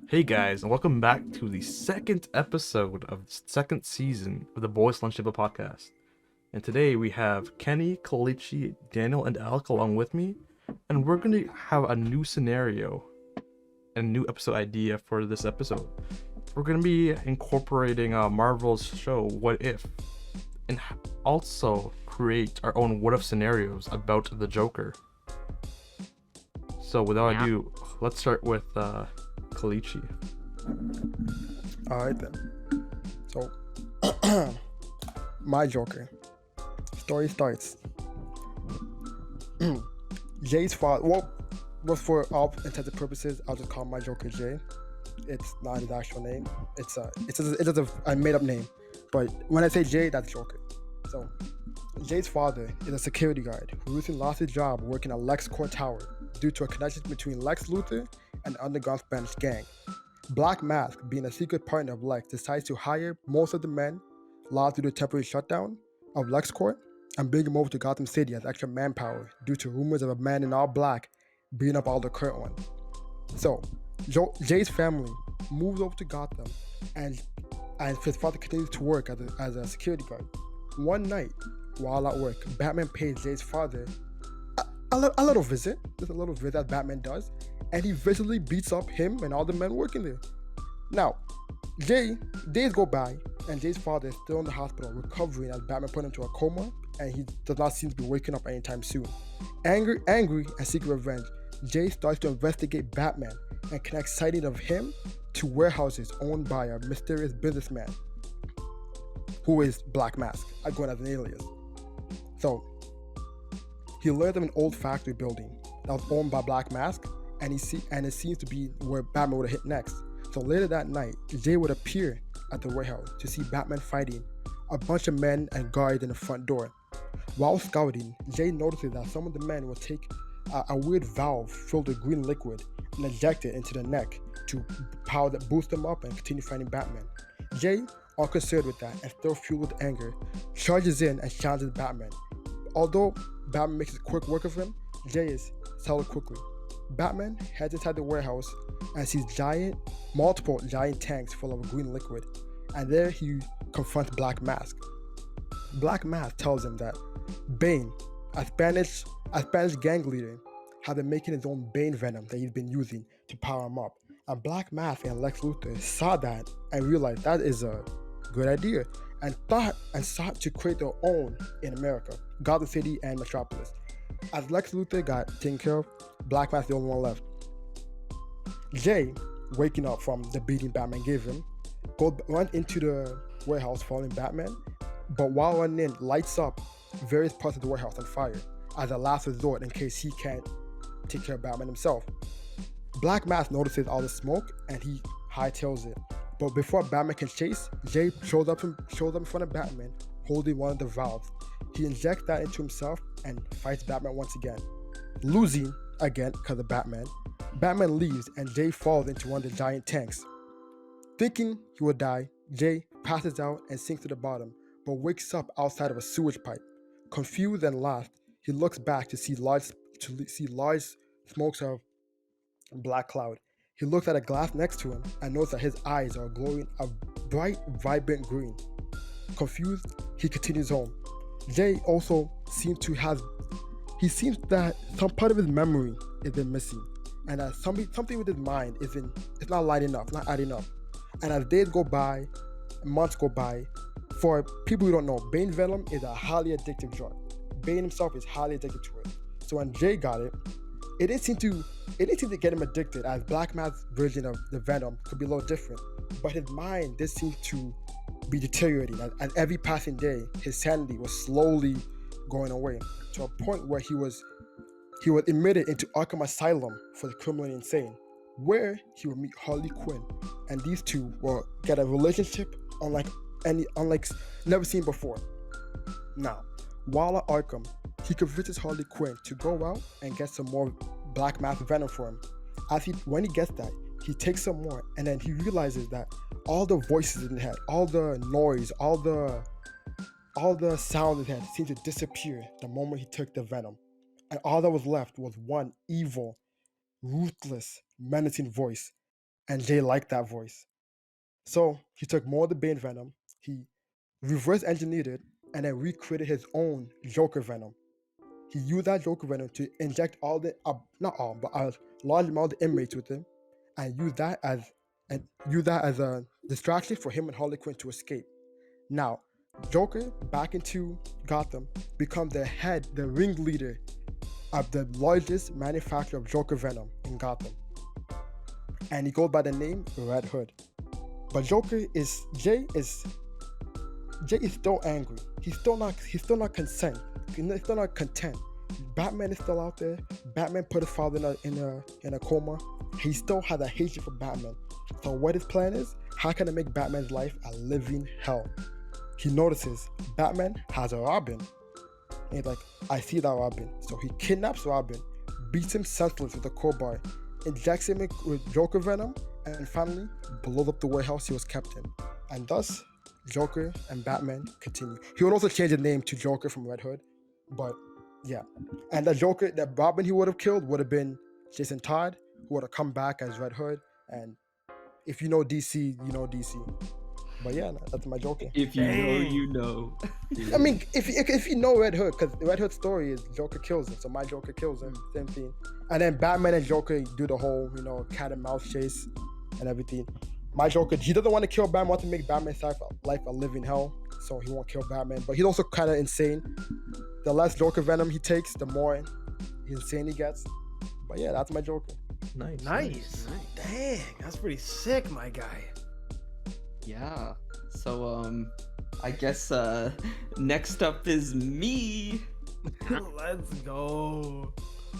Hey guys, and welcome back to the second episode of the second season of the TheLunchTablePodcast. And today we have Kenny, Kalichi, Daniel, and Alec along with me, and we're going to have a new scenario and a new episode idea for this episode. We're going to be incorporating Marvel's show What If, and also create our own what if scenarios about the Joker. So without ado, let's start with Kalichi. All right then. So, my Joker. Story starts. Jay's father. Well, for all intents and purposes, I'll just call my Joker Jay. It's not his actual name. It's a made up name. But when I say Jay, that's Joker. So, Jay's father is a security guard who recently lost his job working at LexCorp Tower due to a connection between Lex Luthor and the underground Spanish gang. Black Mask, being a secret partner of Lex, decides to hire most of the men lost due to the temporary shutdown of LexCorp and bring them over to Gotham City as extra manpower due to rumors of a man in all black beating up all the current ones. So, Jay's family moves over to Gotham and his father continues to work as a security guard. One night, while at work, Batman pays Jay's father a little visit, just a little visit as Batman does, and he visually beats up him and all the men working there. Now, days go by, and Jay's father is still in the hospital recovering as Batman put him into a coma, and he does not seem to be waking up anytime soon. Angry and seeking revenge, Jay starts to investigate Batman and connects sighting of him to warehouses owned by a mysterious businessman who is Black Mask, going as an alias. So, he learns of an old factory building that was owned by Black Mask, and it seems to be where Batman would have hit next. So later that night, Jay would appear at the warehouse to see Batman fighting a bunch of men and guards in the front door. While scouting, Jay notices that some of the men will take a weird valve filled with green liquid and inject it into the neck to boost them up and continue fighting Batman. Jay, unconcerned with that and still fueled with anger, charges in and challenges Batman. Although Batman makes quick work of him, Jay is settled quickly. Batman heads inside the warehouse and sees multiple giant tanks full of green liquid, and there he confronts Black Mask. Black Mask tells him that Bane, a Spanish gang leader, has been making his own Bane venom that he's been using to power him up. And Black Mask and Lex Luthor saw that and realized that is a good idea and sought to create their own in America, Gotham City and Metropolis. As Lex Luthor got taken care of, Black Mask the only one left. Jay, waking up from the beating Batman gave him, runs into the warehouse following Batman, but while running in, lights up various parts of the warehouse on fire as a last resort in case he can't take care of Batman himself. Black Mask notices all the smoke and he hightails it. But before Batman can chase, Jay shows up in front of Batman holding one of the valves. He injects that into himself and fights Batman once again. Losing again because of Batman, Batman leaves and Jay falls into one of the giant tanks. Thinking he will die, Jay passes out and sinks to the bottom, but wakes up outside of a sewage pipe. Confused and lost, he looks back to see large smokes of black cloud. He looks at a glass next to him and notes that his eyes are glowing a bright, vibrant green. Confused, he continues home. Jay also seems that some part of his memory has been missing, and that something with his mind it's not lighting up, not adding up. And as days go by, months go by, for people who don't know, Bane venom is a highly addictive drug. Bane himself is highly addicted to it. So when Jay got it, it didn't seem to get him addicted, as Black Mask's version of the venom could be a little different. But his mind did seem to be deteriorating as every passing day, his sanity was slowly going away to a point where he was admitted into Arkham Asylum for the criminally insane, where he would meet Harley Quinn, and these two will get a relationship unlike never seen before. Now, while at Arkham, he convinces Harley Quinn to go out and get some more Black Mask venom for him. When he gets that, he takes some more, and then he realizes that all the voices in his head, all the noise, all the sound in his head seemed to disappear the moment he took the venom. And all that was left was one evil, ruthless, menacing voice and Jay liked that voice. So he took more of the Bane venom, he reverse engineered it, and then recreated his own Joker venom. He used that Joker venom to inject all the not all, but a large amount of the inmates with him, and use that as a distraction for him and Harley Quinn to escape. Now, Joker back into Gotham becomes the ringleader of the largest manufacturer of Joker venom in Gotham, and he goes by the name Red Hood. But Jay is still angry. He's still not content. He's still not content. Batman is still out there. Batman put his father in a coma. He still has a hatred for Batman. So what his plan is? How can I make Batman's life a living hell? He notices Batman has a Robin. And he's like, I see that Robin. So he kidnaps Robin, beats him senseless with a crowbar, injects him with Joker venom, and finally blows up the warehouse he was kept in. And thus, Joker and Batman continue. He would also change the name to Joker from Red Hood. But yeah. And the Robin he would have killed would have been Jason Todd, who would have come back as Red Hood. And if you know DC, you know DC. But yeah, that's my Joker. If you know, you know. I mean, if you know Red Hood, because Red Hood's story is Joker kills him, so my Joker kills him, same thing. And then Batman and Joker do the whole, cat and mouse chase and everything. My Joker, he doesn't want to kill Batman, wants to make Batman's life a living hell, so he won't kill Batman. But he's also kind of insane. The less Joker venom he takes, the more insane he gets. But yeah, that's my Joker. Nice. Dang, that's pretty sick, my guy. Yeah. So I guess next up is me. Let's go.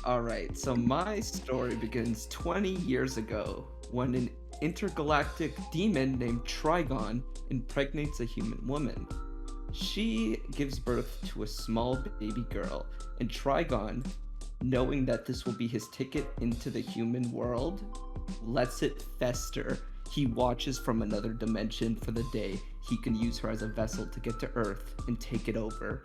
All right. So my story begins 20 years ago when an intergalactic demon named Trigon impregnates a human woman. She gives birth to a small baby girl, and Trigon, knowing that this will be his ticket into the human world, lets it fester. He watches from another dimension for the day he can use her as a vessel to get to Earth and take it over.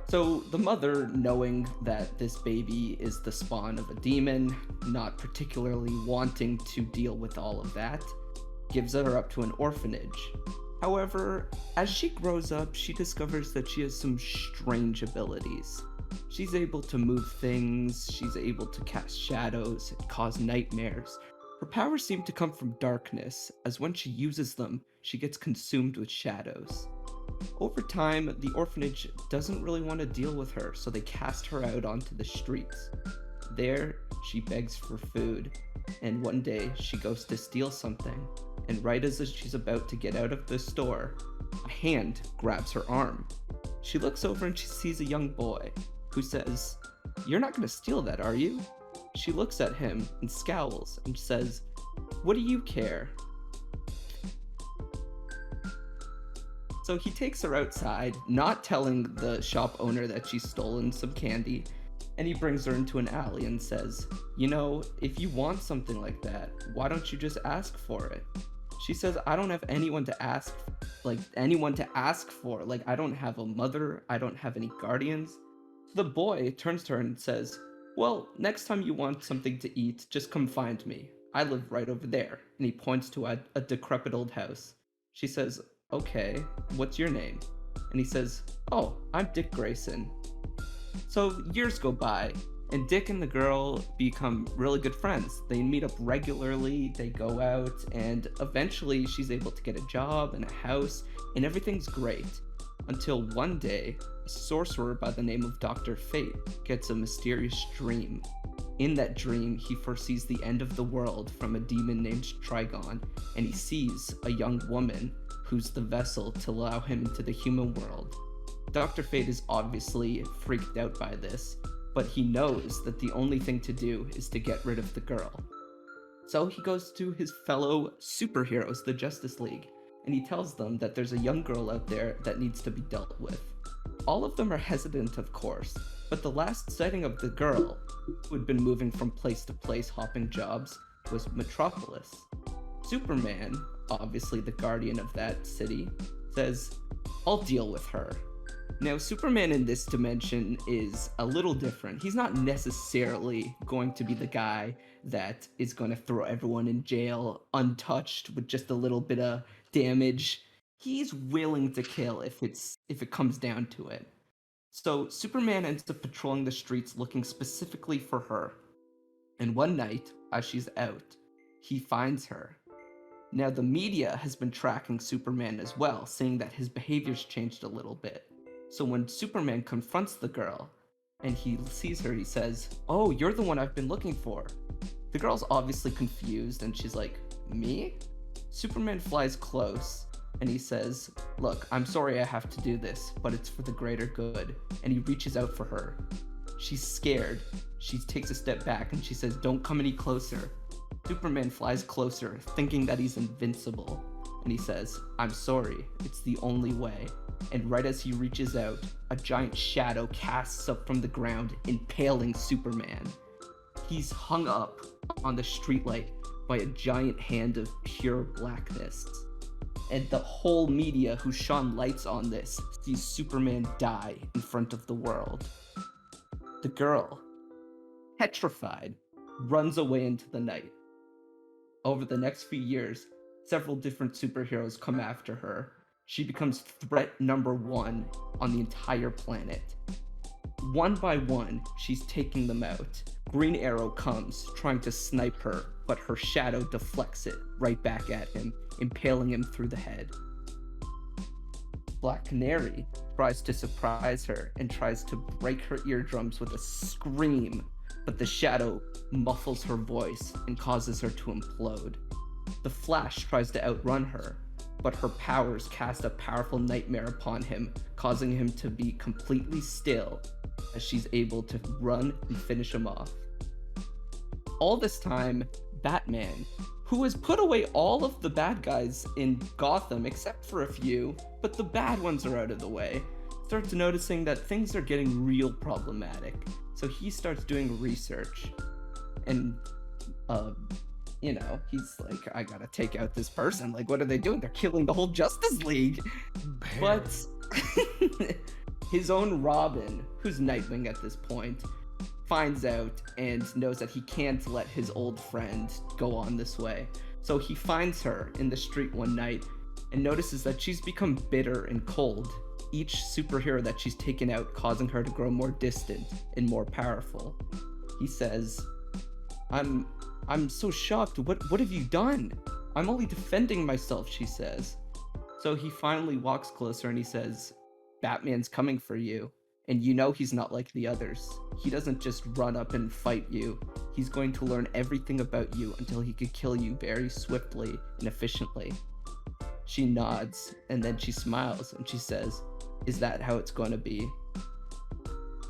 So the mother, knowing that this baby is the spawn of a demon, not particularly wanting to deal with all of that, gives her up to an orphanage. However, as she grows up, she discovers that she has some strange abilities. She's able to move things, she's able to cast shadows and cause nightmares. Her powers seem to come from darkness, as when she uses them, she gets consumed with shadows. Over time, the orphanage doesn't really want to deal with her, so they cast her out onto the streets. There, she begs for food, and one day she goes to steal something, and right as she's about to get out of the store, a hand grabs her arm. She looks over and she sees a young boy, who says, "You're not going to steal that, are you?" She looks at him and scowls and says, "What do you care?" So he takes her outside, not telling the shop owner that she's stolen some candy, and he brings her into an alley and says, "If you want something like that, why don't you just ask for it?" She says, "I don't have anyone to ask for. I don't have a mother, I don't have any guardians." The boy turns to her and says, "Well, next time you want something to eat, just come find me. I live right over there." And he points to a decrepit old house. She says, "Okay, what's your name?" And he says, "Oh, I'm Dick Grayson." So years go by, and Dick and the girl become really good friends. They meet up regularly, they go out, and eventually she's able to get a job and a house, and everything's great. Until one day, a sorcerer by the name of Dr. Fate gets a mysterious dream. In that dream, he foresees the end of the world from a demon named Trigon, and he sees a young woman who's the vessel to allow him into the human world. Dr. Fate is obviously freaked out by this, but he knows that the only thing to do is to get rid of the girl. So he goes to his fellow superheroes, the Justice League, and he tells them that there's a young girl out there that needs to be dealt with. All of them are hesitant, of course, but the last sighting of the girl, who had been moving from place to place hopping jobs, was Metropolis. Superman, obviously the guardian of that city, says, "I'll deal with her." Now, Superman in this dimension is a little different. He's not necessarily going to be the guy that is going to throw everyone in jail untouched with just a little bit of damage. He's willing to kill if it comes down to it. So Superman ends up patrolling the streets looking specifically for her. And one night, as she's out, he finds her. Now, the media has been tracking Superman as well, saying that his behavior's changed a little bit. So when Superman confronts the girl and he sees her, he says, "Oh, you're the one I've been looking for." The girl's obviously confused and she's like, "Me?" Superman flies close and he says, "Look, I'm sorry I have to do this, but it's for the greater good." And he reaches out for her. She's scared. She takes a step back and she says, "Don't come any closer." Superman flies closer, thinking that he's invincible. And he says, "I'm sorry, it's the only way." And right as he reaches out, a giant shadow casts up from the ground, impaling Superman. He's hung up on the streetlight by a giant hand of pure blackness. And the whole media who shone lights on this sees Superman die in front of the world. The girl, petrified, runs away into the night. Over the next few years, several different superheroes come after her. She becomes threat number 1 on the entire planet. One by one, she's taking them out. Green Arrow comes, trying to snipe her, but her shadow deflects it right back at him, impaling him through the head. Black Canary tries to surprise her and tries to break her eardrums with a scream, but the shadow muffles her voice and causes her to implode. The Flash tries to outrun her, but her powers cast a powerful nightmare upon him, causing him to be completely still as she's able to run and finish him off. All this time, Batman, who has put away all of the bad guys in Gotham except for a few, but the bad ones are out of the way, starts noticing that things are getting real problematic. So he starts doing research. And, he's like, I gotta take out this person. Like, what are they doing? They're killing the whole Justice League. But his own Robin, who's Nightwing at this point, finds out and knows that he can't let his old friend go on this way. So he finds her in the street one night and notices that she's become bitter and cold. Each superhero that she's taken out causing her to grow more distant and more powerful. He says, I'm so shocked. What have you done? I'm only defending myself, she says. So he finally walks closer and he says, Batman's coming for you. And you know he's not like the others. He doesn't just run up and fight you. He's going to learn everything about you until he could kill you very swiftly and efficiently. She nods, and then she smiles, and she says, is that how it's going to be?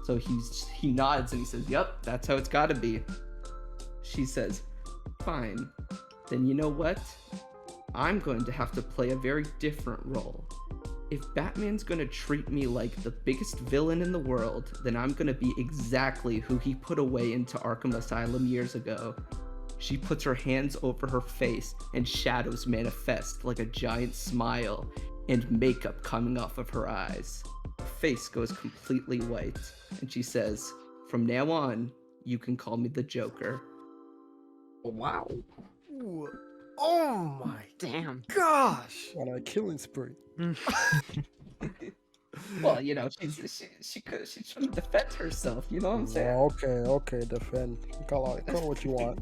So he nods, and he says, yep, that's how it's got to be. She says, fine. Then you know what? I'm going to have to play a very different role. If Batman's gonna treat me like the biggest villain in the world, then I'm gonna be exactly who he put away into Arkham Asylum years ago. She puts her hands over her face and shadows manifest like a giant smile and makeup coming off of her eyes. Her face goes completely white and she says, from now on, you can call me the Joker. Wow. Ooh. Oh my Damn. gosh. On a killing spree. Well, you know, she's trying to defend herself, you know what I'm saying? Okay, defend. Call it what you want.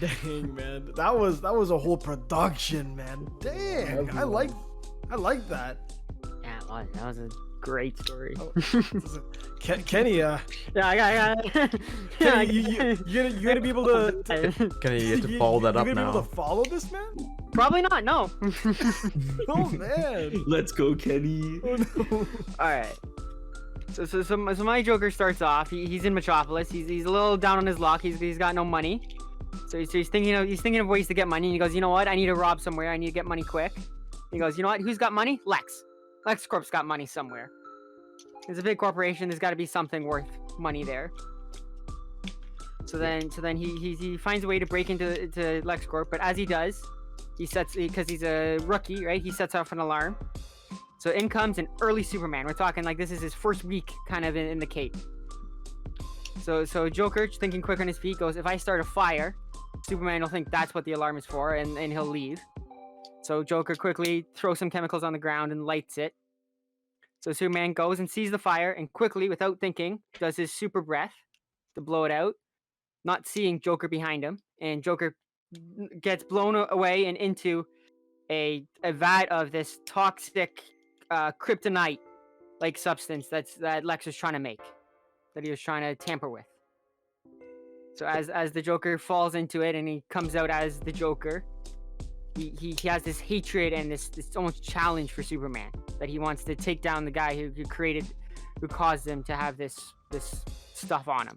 Dang, man. That was a whole production, man. Dang. I like that. Yeah, that was a great story. Oh, Kenny, Yeah, I got Kenny, you're gonna be able to Kenny, you have to follow that up you're gonna now. be able to follow this, man? Probably not, no. Oh man. Let's go, Kenny. Oh no. Alright. So my Joker starts off, he's in Metropolis, he's a little down on his luck, he's got no money. So he's thinking of ways to get money, and he goes, you know what, I need to rob somewhere, I need to get money quick. He goes, you know what, who's got money? Lex Corp's got money somewhere. There's a big corporation, there's gotta be something worth money there. So then he finds a way to break into LexCorp, but as he does, because he's a rookie, right? He sets off an alarm, So in comes an early Superman. We're talking like this is his first week kind of in the Cape. So Joker, thinking quick on his feet, goes, if I start a fire, Superman will think that's what the alarm is for, and he'll leave. So Joker quickly throws some chemicals on the ground and lights it. So Superman goes and sees the fire and quickly, without thinking, does his super breath to blow it out, not seeing Joker behind him. And Joker gets blown away and into a vat of this toxic kryptonite-like substance that Lex was trying to make, that he was trying to tamper with. So as the Joker falls into it and he comes out as the Joker, he has this hatred and this almost challenge for Superman, that he wants to take down the guy who caused him to have this stuff on him.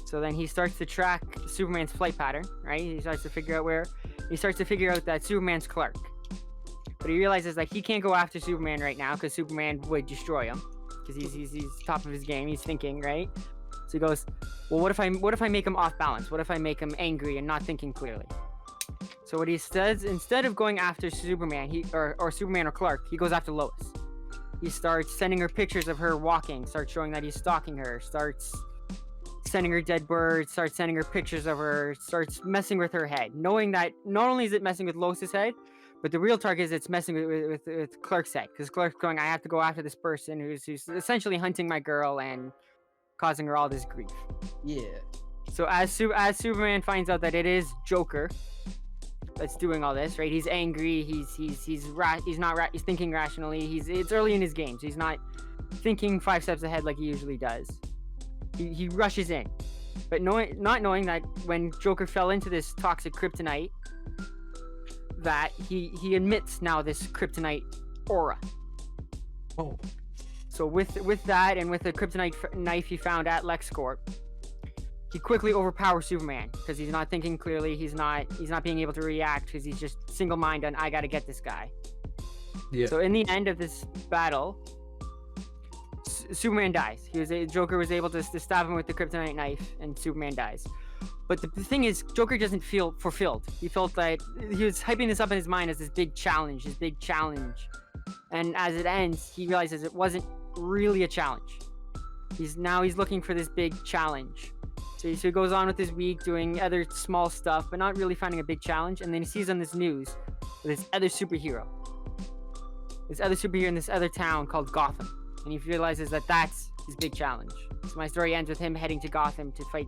So then he starts to track Superman's flight pattern, right? He starts to figure out that Superman's Clark. But he realizes that he can't go after Superman right now because Superman would destroy him, because he's top of his game. He's thinking, right? So he goes, well, what if I make him off balance? What if I make him angry and not thinking clearly? So what he says, instead of going after Superman, or Superman or Clark, he goes after Lois. He starts sending her pictures of her walking, starts showing that he's stalking her, starts sending her dead birds, starts sending her pictures of her, starts messing with her head, knowing that not only is it messing with Lois's head, but the real target is it's messing with Clark's head, because Clark's going, I have to go after this person who's essentially hunting my girl and causing her all this grief. Yeah. So as Superman finds out that it is Joker that's doing all this, right? He's angry. He's thinking rationally. It's early in his games. He's not thinking 5 steps ahead like he usually does. He rushes in, but not knowing that when Joker fell into this toxic kryptonite, that he emits now this kryptonite aura. Oh. So with that and with the kryptonite knife he found at LexCorp, he quickly overpowers Superman because he's not thinking clearly. He's not being able to react because he's just single-minded on, I gotta get this guy. Yeah. So in the end of this battle, Superman dies. Joker was able to stab him with the kryptonite knife, and Superman dies. But the thing is, Joker doesn't feel fulfilled. He felt that he was hyping this up in his mind as this big challenge. And as it ends, he realizes it wasn't really a challenge. He's looking for this big challenge. So he goes on with his week doing other small stuff, but not really finding a big challenge. And then he sees on this news this other superhero in this other town called Gotham. And he realizes that that's his big challenge. So my story ends with him heading to Gotham to fight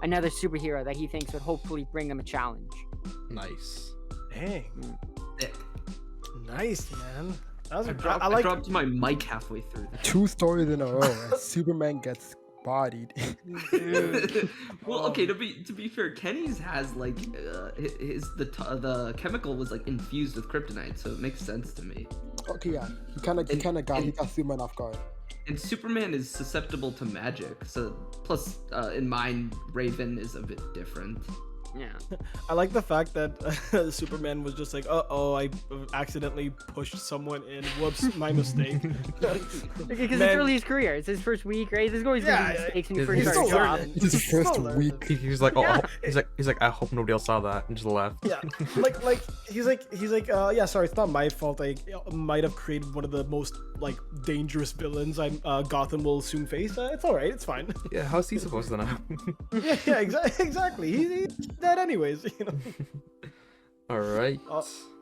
another superhero that he thinks would hopefully bring him a challenge. Nice. Dang. Yeah. Nice, man. That was I dropped my mic halfway through. 2 stories in a row, and Superman gets bodied. Well, okay. To be fair, Kenny's has like the chemical was like infused with kryptonite, so it makes sense to me. Okay, yeah, he kind of got Superman off guard. And Superman is susceptible to magic, so plus in mine, Raven is a bit different. Yeah. I like the fact that Superman was just like, I accidentally pushed someone in. Whoops, my mistake. Because it's early in his career. It's his first week, right? There's always gonna be mistakes when you first he's start a still job. It's his first week. He's like, he's like, I hope nobody else saw that, and just left. Yeah, he's like, yeah, sorry, it's not my fault. I might have created one of the most like dangerous villains Gotham will soon face. It's all right, it's fine. Yeah, how's he supposed to know? yeah, exactly. He's dead anyways, you know. All right.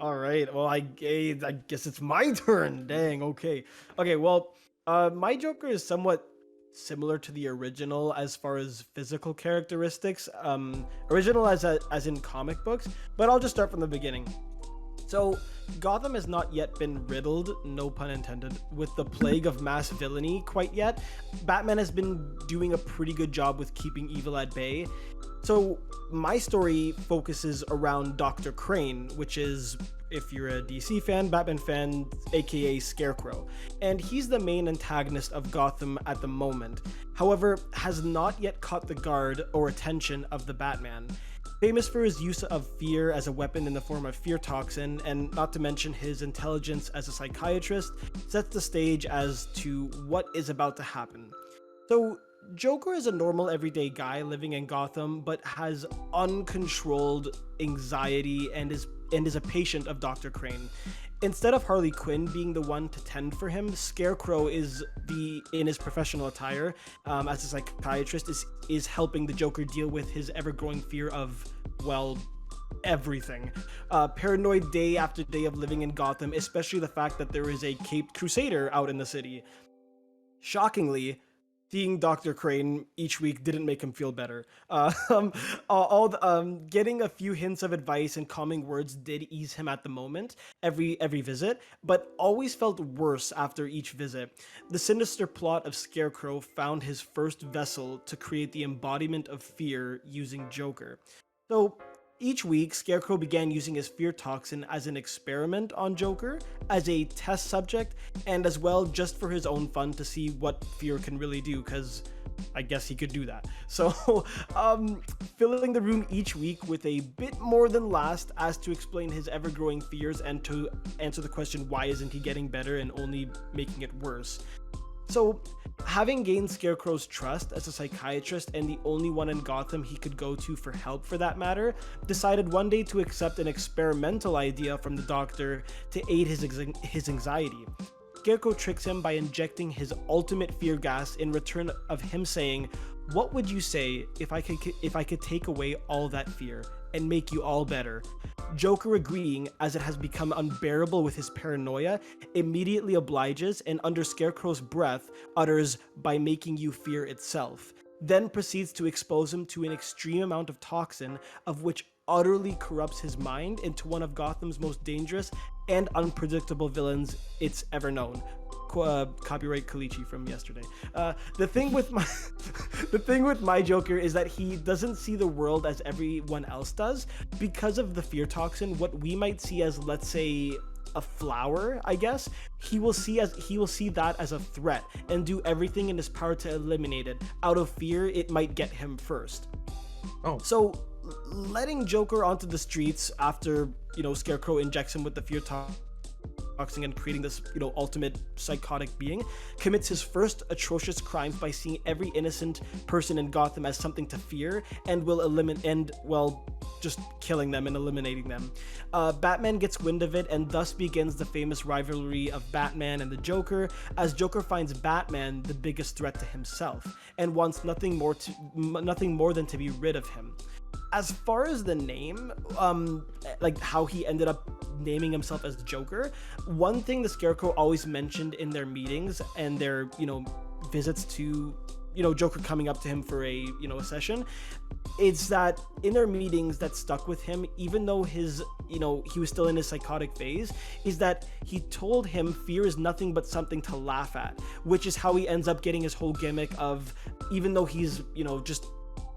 All right. Well, I guess it's my turn. Dang. Okay. Well, my Joker is somewhat similar to the original as far as physical characteristics. Original as in comic books, but I'll just start from the beginning. So, Gotham has not yet been riddled, no pun intended, with the plague of mass villainy quite yet. Batman has been doing a pretty good job with keeping evil at bay. So, my story focuses around Dr. Crane, which is, if you're a DC fan, Batman fan, aka Scarecrow. And he's the main antagonist of Gotham at the moment. However, has not yet caught the guard or attention of the Batman. Famous for his use of fear as a weapon in the form of fear toxin, and not to mention his intelligence as a psychiatrist, sets the stage as to what is about to happen. So, Joker is a normal everyday guy living in Gotham, but has uncontrolled anxiety and is a patient of Dr. Crane. instead of Harley Quinn being the one to tend for him, Scarecrow is in his professional attire as a psychiatrist is helping the Joker deal with his ever-growing fear of, well, everything. Paranoid day after day of living in Gotham, especially the fact that there is a caped crusader out in the city. Shockingly, seeing Dr. Crane each week didn't make him feel better. Getting a few hints of advice and calming words did ease him at the moment, every visit, but always felt worse after each visit. The sinister plot of Scarecrow found his first vessel to create the embodiment of fear using Joker. So, each week, Scarecrow began using his fear toxin as an experiment on Joker, as a test subject, and as well just for his own fun to see what fear can really do, because I guess he could do that. So, filling the room each week with a bit more than last as to explain his ever-growing fears and to answer the question, why isn't he getting better and only making it worse? So, having gained Scarecrow's trust as a psychiatrist and the only one in Gotham he could go to for help for that matter, decided one day to accept an experimental idea from the doctor to aid his anxiety. Scarecrow tricks him by injecting his ultimate fear gas in return of him saying, "What would you say if I could take away all that fear and make you all better?" Joker, agreeing, as it has become unbearable with his paranoia, immediately obliges and under Scarecrow's breath utters, "by making you fear itself," then proceeds to expose him to an extreme amount of toxin, of which utterly corrupts his mind into one of Gotham's most dangerous and unpredictable villains it's ever known. Copyright Kalichi from yesterday. The thing with my Joker is that he doesn't see the world as everyone else does. Because of the fear toxin, what we might see as, let's say, a flower, I guess, he will see that as a threat and do everything in his power to eliminate it. Out of fear, it might get him first. Oh. So, letting Joker onto the streets after, Scarecrow injects him with the fear toxin and creating this, ultimate psychotic being, commits his first atrocious crimes by seeing every innocent person in Gotham as something to fear and just killing them and eliminating them. Batman gets wind of it and thus begins the famous rivalry of Batman and the Joker, as Joker finds Batman the biggest threat to himself and wants nothing more than to be rid of him. As far as the name, how he ended up naming himself as Joker, one thing the Scarecrow always mentioned in their meetings and their, visits to, Joker coming up to him for a session, it's that in their meetings that stuck with him, even though he was still in his psychotic phase, is that he told him fear is nothing but something to laugh at, which is how he ends up getting his whole gimmick of, even though he's, just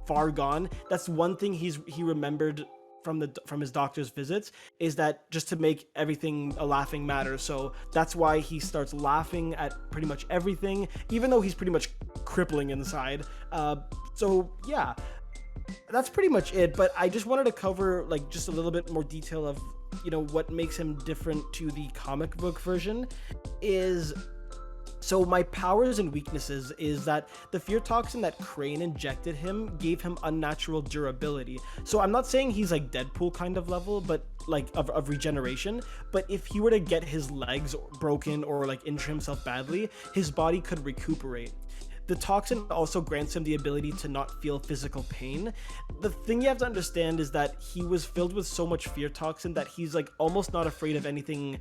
far gone, that's one thing he remembered from his doctor's visits, is that just to make everything a laughing matter. So that's why he starts laughing at pretty much everything, even though he's pretty much crippling inside. So yeah, that's pretty much it. But I just wanted to cover just a little bit more detail of what makes him different to the comic book version is. So my powers and weaknesses is that the fear toxin that Crane injected him gave him unnatural durability. So I'm not saying he's like Deadpool kind of level, but of regeneration. But if he were to get his legs broken or injure himself badly, his body could recuperate. The toxin also grants him the ability to not feel physical pain. The thing you have to understand is that he was filled with so much fear toxin that he's almost not afraid of anything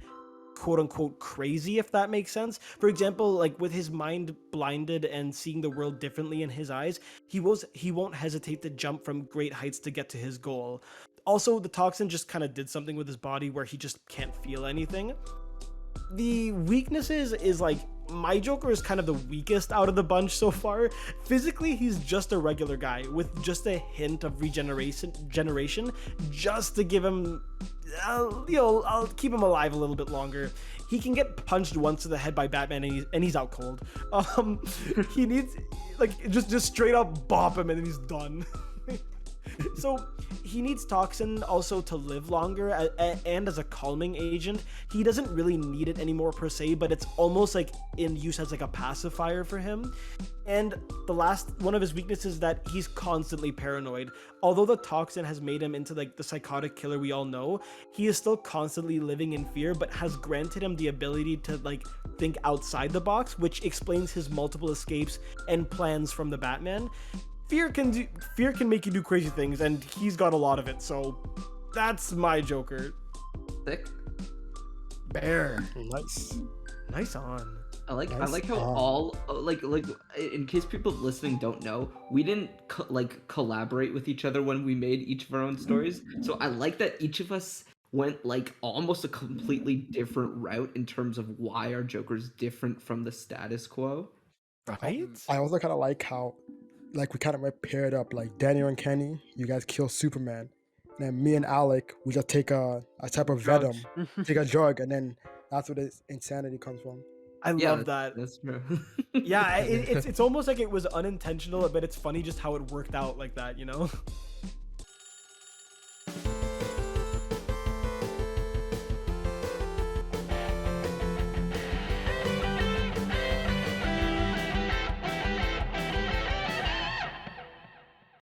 quote-unquote crazy, if that makes sense. For example, with his mind blinded and seeing the world differently in his eyes, he won't hesitate to jump from great heights to get to his goal. Also, the toxin just kind of did something with his body where he just can't feel anything. The weaknesses is my Joker is kind of the weakest out of the bunch so far. Physically, he's just a regular guy with just a hint of regeneration, just to give him, I'll keep him alive a little bit longer. He can get punched once to the head by Batman and he's out cold. He needs just straight up bop him and then he's done. So he needs toxin also to live longer and as a calming agent. He doesn't really need it anymore per se, but it's almost like in use as like a pacifier for him. And the last one of his weaknesses is that he's constantly paranoid. Although the toxin has made him into like the psychotic killer we all know, he is still constantly living in fear, but has granted him the ability to like think outside the box, which explains his multiple escapes and plans from the Batman. Fear can make you do crazy things, and he's got a lot of it. So that's my Joker. Sick. Bear. Nice. Nice on. I like Nice. how all like in case people listening don't know, we didn't collaborate with each other when we made each of our own stories. So I like that each of us went like almost a completely different route in terms of why our Joker's different from the status quo. Right? I also kind of like how, like, we kind of paired up. Like Daniel and Kenny, you guys kill Superman, and then me and Alec, we just take a type of venom, take a drug, and then that's where this insanity comes from. I love that. That's true. Yeah, it's almost like it was unintentional, but it's funny just how it worked out like that, you know?